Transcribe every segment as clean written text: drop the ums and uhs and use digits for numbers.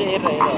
చేయరు ఏదో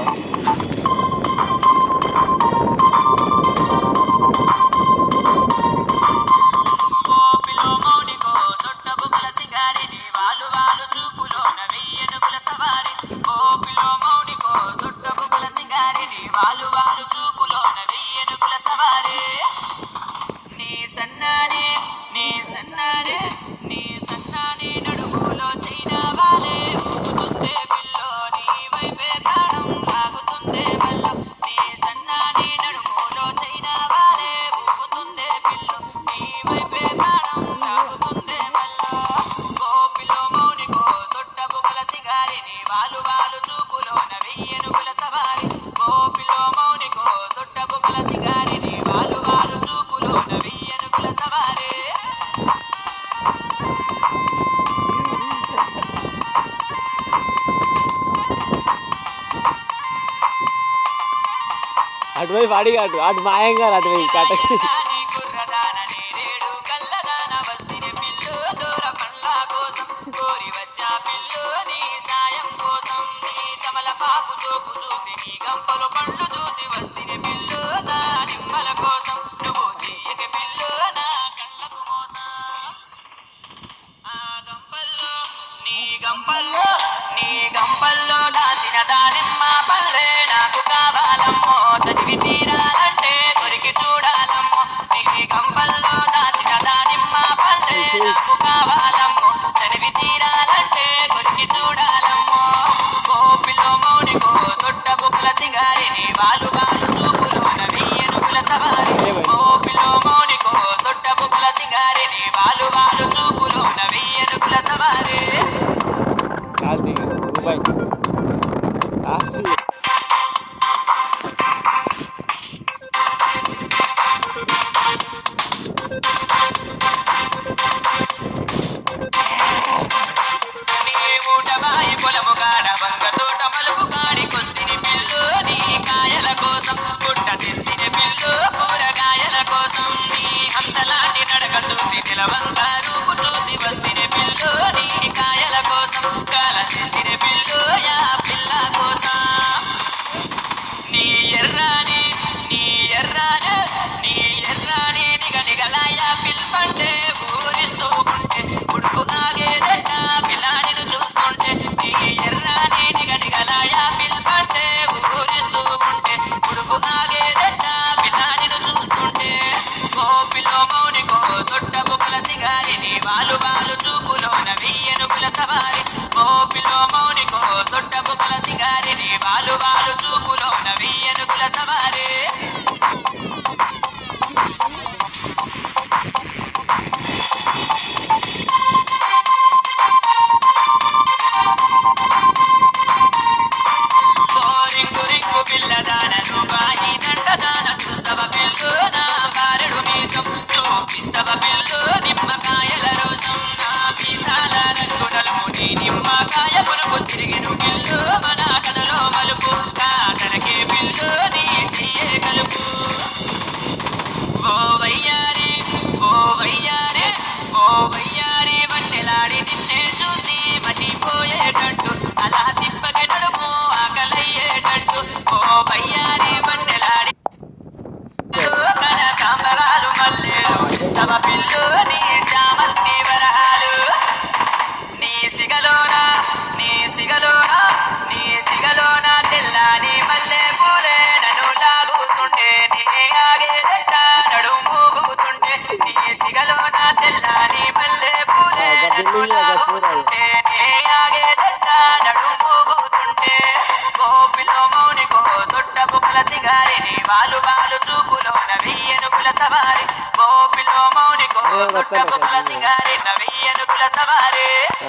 అటువైపు అడిగాడు అటు మాయంగా అటువైపు కట్టకి గంపల్లో దాచిన దానిమ్మ పల్లె నాకు కావాలమ్మో చదివి తీరాలంటే కొరికి చూడాలమ్మో నీ గంపల్లో దాచిన దానిమ్మ పల్లె నాకు కావాలమ్మో చదివి తీరాలంటే కొరికి చూడాలమ్మో కోపిలో మౌనికో తొట్ట బుక్కుల సింగారిని వాలు వాలు చూపులోన వెయ్యనుకుల సవారి కోపిలో మౌనికో తొట్ట బుక్కుల సింగారిని వాలు వాలు చూపులోన వెయ్యనుకుల సవారి Bye. వాలు వాలు చూపులో నవీయనుకుల సవారి గోపిలో మౌనికో తొట్ట బుక్కుల సింగారి నవీ